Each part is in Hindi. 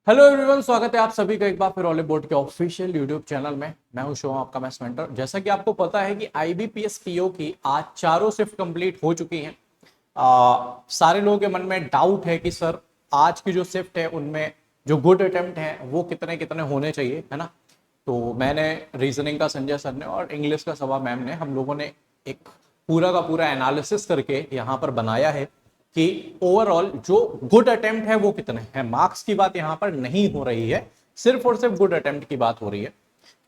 हेलो एवरीवन, स्वागत है आप सभी का एक बार फिर ऑलिव बोर्ड के ऑफिशियल यूट्यूब चैनल में। मैं हूं शिवम, आपका मैथ्स मेंटर। जैसा कि आपको पता है कि आईबीपीएस पीओ की आज चारों शिफ्ट कंप्लीट हो चुकी हैं। सारे लोगों के मन में डाउट है कि सर आज की जो शिफ्ट है उनमें जो गुड अटेम्प्ट है वो कितने कितने होने चाहिए, है ना। तो मैंने रीजनिंग का संजय सर ने और इंग्लिश का सभा मैम ने, हम लोगों ने एक पूरा का पूरा एनालिसिस करके यहाँ पर बनाया है कि ओवरऑल जो गुड अटेम्प्ट है वो कितने हैं। मार्क्स की बात यहाँ पर नहीं हो रही है, सिर्फ और सिर्फ गुड अटेम्प्ट की बात हो रही है।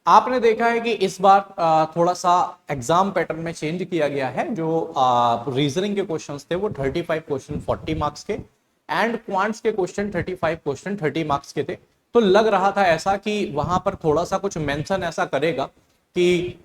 आपने देखा है कि इस बार थोड़ा सा एग्जाम पैटर्न में चेंज किया गया है। जो रीजनिंग के क्वेश्चंस थे वो 35 क्वेश्चन 40 मार्क्स के एंड क्वांट्स के क्वेश्चन 35 क्वेश्चन 30 मार्क्स के थे। तो लग रहा था ऐसा कि वहां पर थोड़ा सा कुछ मेंशन ऐसा करेगा कि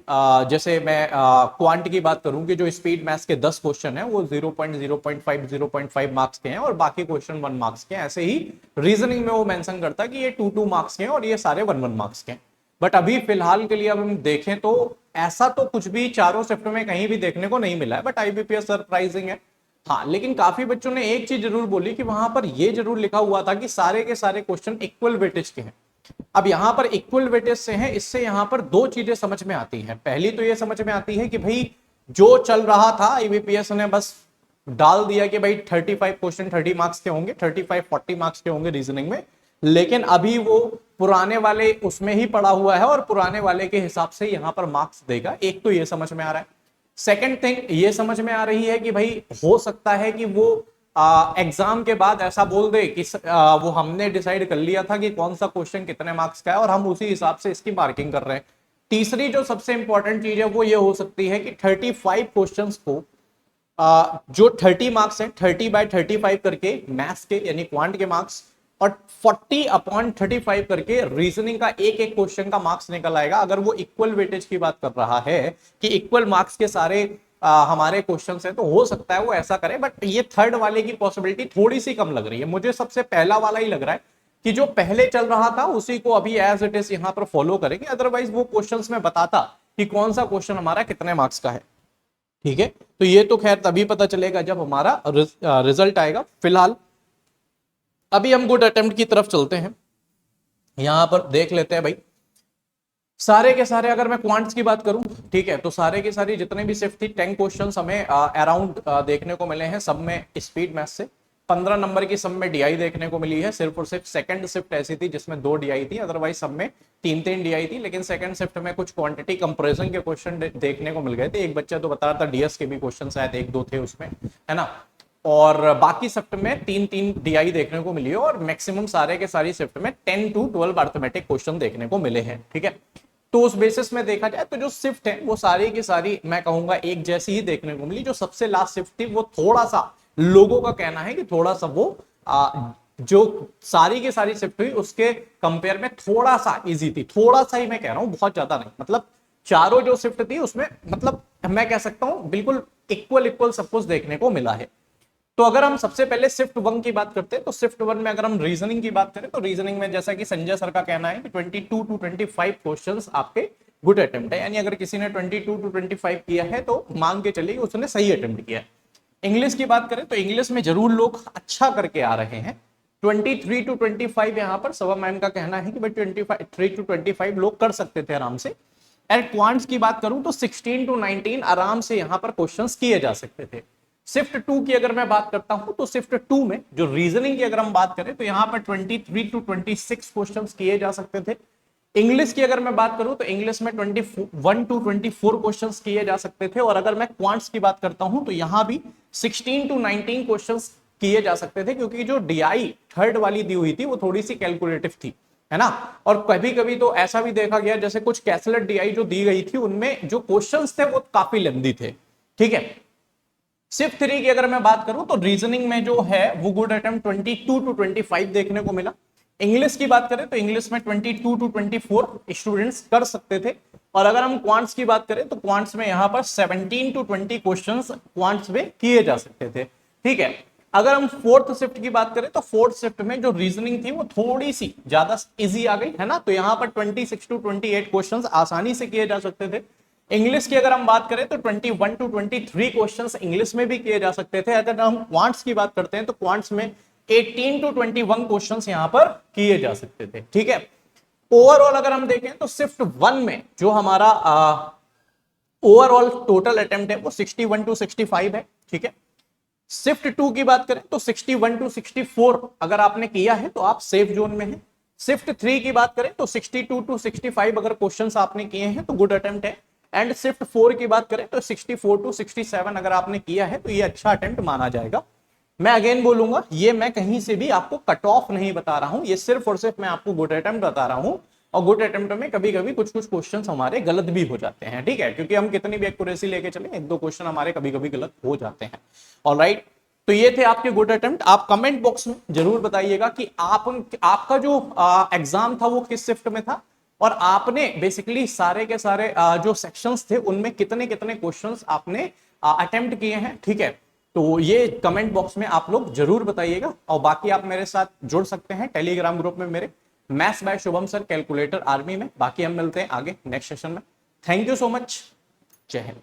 जैसे मैं क्वांट की बात करूं कि जो स्पीड मैथ्स के 10 क्वेश्चन हैं वो 0.0.5 मार्क्स के हैं और बाकी क्वेश्चन 1 मार्क्स के हैं। ऐसे ही रीजनिंग में वो मेंशन करता है कि ये 2 मार्क्स के हैं और ये सारे 1 मार्क्स के हैं। बट अभी फिलहाल के लिए अब हम देखें तो ऐसा तो कुछ भी चारों शिफ्ट में कहीं भी देखने को नहीं मिला है। बट आईबीपीएस सरप्राइजिंग है। हाँ, लेकिन काफी बच्चों ने एक चीज जरूर बोली कि वहां पर ये जरूर लिखा हुआ था कि सारे के सारे क्वेश्चन इक्वल वेटेज के हैं। अब यहां पर इक्वल वेटेज से है, इससे यहां पर दो चीजें समझ में आती हैं। पहली तो ये समझ में आती है कि भाई जो चल रहा था आईबीपीएस ने बस डाल दिया कि भाई 35 क्वेश्चन 30 मार्क्स के होंगे, 35 40 मार्क्स के होंगे रीजनिंग में। लेकिन अभी वो पुराने वाले उसमें ही पड़ा हुआ है और पुराने वाले के हिसाब से यहां पर मार्क्स देगा। एक तो ये समझ में आ रहा है। सेकंड थिंग ये समझ में आ रही है कि भाई हो सकता है कि वो एग्जाम के बाद ऐसा बोल दे कि वो हमने डिसाइड कर लिया था कि कौन सा क्वेश्चन कितने मार्क्स का है और हम उसी हिसाब से इसकी मार्किंग कर रहे हैं। तीसरी जो सबसे इंपॉर्टेंट चीज है वो ये हो सकती है कि 35 क्वेश्चंस को जो 30 मार्क्स है 30/35 करके मैथ्स के यानी क्वांट के मार्क्स और 40/35 करके रीजनिंग का एक एक क्वेश्चन का मार्क्स निकल आएगा। अगर वो इक्वल वेटेज की बात कर रहा है कि इक्वल मार्क्स के सारे हमारे क्वेश्चन है तो हो सकता है वो ऐसा करे। बट ये थर्ड वाले की पॉसिबिलिटी थोड़ी सी कम लग रही है। मुझे सबसे पहला वाला ही लग रहा है कि जो पहले चल रहा था उसी को अभी एज इट इज यहां पर फॉलो करेंगे। अदरवाइज वो क्वेश्चंस में बताता कि कौन सा क्वेश्चन हमारा कितने मार्क्स का है। ठीक है, तो ये तो खैर तभी पता चलेगा जब हमारा रिजल्ट आएगा। फिलहाल अभी हम गुड अटेम्प्ट की तरफ चलते हैं। यहां पर देख लेते हैं भाई सारे के सारे, अगर मैं क्वांट्स की बात करूं, ठीक है, तो सारे के सारी जितने भी शिफ्ट थी 10 क्वेश्चंस हमें अराउंड देखने को मिले हैं। सब में स्पीड मैथ से 15 नंबर की सब में डीआई देखने को मिली है। सिर्फ और सिर्फ सेकंड शिफ्ट ऐसी थी जिसमें 2 डीआई थी, अदरवाइज सब में 3-3 डीआई थी। लेकिन सेकंड शिफ्ट में कुछ क्वांटिटी कंपैरिजन के क्वेश्चन देखने को मिल गए थे। एक बच्चा तो बता रहा था डीएस के भी क्वेश्चन शायद 1-2 थे उसमें, है ना। और बाकी शिफ्ट में 3-3 डीआई देखने को मिली है और मैक्सिमम सारे के सारी शिफ्ट में 10 to 12 अर्थमेटिक क्वेश्चन देखने को मिले हैं। ठीक है, तो उस बेसिस में देखा जाए तो जो शिफ्ट है वो सारी की सारी मैं कहूंगा एक जैसी ही देखने को मिली। जो सबसे लास्ट शिफ्ट थी वो थोड़ा सा लोगों का कहना है कि थोड़ा सा वो जो सारी की सारी शिफ्ट हुई उसके कंपेयर में थोड़ा सा इजी थी। थोड़ा सा ही मैं कह रहा हूं, बहुत ज्यादा नहीं। मतलब चारों जो शिफ्ट थी उसमें मतलब मैं कह सकता हूं बिल्कुल इक्वल इक्वल सब कुछ देखने को मिला है। तो अगर हम सबसे पहले शिफ्ट 1 की बात करते हैं तो शिफ्ट 1 में अगर हम रीजनिंग की बात करें तो रीजनिंग में जैसा कि संजय सर का कहना है कि 22 to 25 क्वेश्चंस आपके गुड अटेम्प्ट है। यानी अगर किसी ने 22 to 25 किया है तो मान के चलिए उसने सही अटेम्प्ट किया है। इंग्लिश की बात करें तो इंग्लिश में जरूर लोग अच्छा करके आ रहे हैं। 23 to 25 यहाँ पर सवा मैम का कहना है कि भाई 23 to 25 लोग कर सकते थे आराम से। एंड क्वांट्स की बात करूं तो 16 to 19 आराम से यहाँ पर क्वेश्चंस किए जा सकते थे। शिफ्ट 2 की अगर मैं बात करता हूं तो शिफ्ट 2 में जो रीजनिंग की अगर हम बात करें तो यहां पर 23 to 26 क्वेश्चंस किए जा सकते थे। इंग्लिश की अगर मैं बात करूं तो इंग्लिश में 21 to 24 क्वेश्चंस किए जा सकते थे। और अगर मैं क्वांट्स की बात करता हूं तो यहां भी 16 to 19 क्वेश्चंस किए जा सकते थे, क्योंकि जो डीआई थर्ड वाली दी हुई थी वो थोड़ी सी कैलकुलेटिव थी, है ना। और कभी कभी तो ऐसा भी देखा गया जैसे कुछ कैलकुलेट डीआई जो दी गई थी उनमें जो क्वेश्चंस थे वो काफी लेंथी थे। ठीक है, शिफ्ट 3 की अगर मैं बात करूं तो रीजनिंग में जो है वो गुड अटेम्प्ट 22 to 25 देखने को मिला। इंग्लिश की बात करें तो इंग्लिश में 22 to 24 स्टूडेंट्स कर सकते थे। और अगर हम क्वांट्स की बात करें तो क्वांट्स में यहां पर 17 to 20 क्वेश्चंस क्वांट्स में किए जा सकते थे। ठीक है, अगर हम फोर्थ शिफ्ट की बात करें तो फोर्थ शिफ्ट में जो रीजनिंग थी वो थोड़ी सी ज्यादा इजी आ गई, है ना। तो यहां पर 26 to 28 क्वेश्चंस आसानी से किए जा सकते थे। इंग्लिश की अगर हम बात करें तो 21 to 23 क्वेश्चंस इंग्लिश में भी किए जा सकते थे। अगर हम क्वांट्स की बात करते हैं तो क्वांट्स में 18 to 21 क्वेश्चंस यहां पर किए जा सकते थे। ठीक है, ओवरऑल अगर हम देखें तो शिफ्ट 1 में जो हमारा ओवरऑल टोटल अटेम्प्ट है वो 61 to 65 है। ठीक है, शिफ्ट 2 की बात करें तो 61 to 64 अगर आपने किया है तो आप सेफ जोन में हैं। शिफ्ट 3 की बात करें तो 62 to 65 अगर क्वेश्चंस आपने किए हैं तो गुड अटेम्प्ट है। एंड शिफ्ट 4 की बात करें तो 64 to 67 अगर आपने किया है तो ये अच्छा अटेम्प्ट माना जाएगा। मैं अगेन बोलूंगा, ये मैं कहीं से भी आपको कट ऑफ नहीं बता रहा हूं, ये सिर्फ और सिर्फ मैं आपको गुड अटेम्प्ट बता रहा हूं। और गुड अटेम्प्ट में कभी कभी कुछ कुछ क्वेश्चंस हमारे गलत भी हो जाते हैं। ठीक है, क्योंकि हम कितनी भी एक्यूरेसी लेके चले, एक दो क्वेश्चन हमारे कभी कभी गलत हो जाते हैं। ऑलराइट, तो ये थे आपके गुड अटेम्प्ट। आप कमेंट बॉक्स में जरूर बताइएगा कि आपका जो एग्जाम था वो किस शिफ्ट में था, और आपने बेसिकली सारे के सारे जो सेक्शंस थे उनमें कितने कितने क्वेश्चंस आपने अटेम्प्ट किए हैं। ठीक है, तो ये कमेंट बॉक्स में आप लोग जरूर बताइएगा। और बाकी आप मेरे साथ जुड़ सकते हैं टेलीग्राम ग्रुप में मेरे, maths by Shubham sir calculator army में। बाकी हम मिलते हैं आगे नेक्स्ट सेशन में। थैंक यू सो मच, जय हिंद।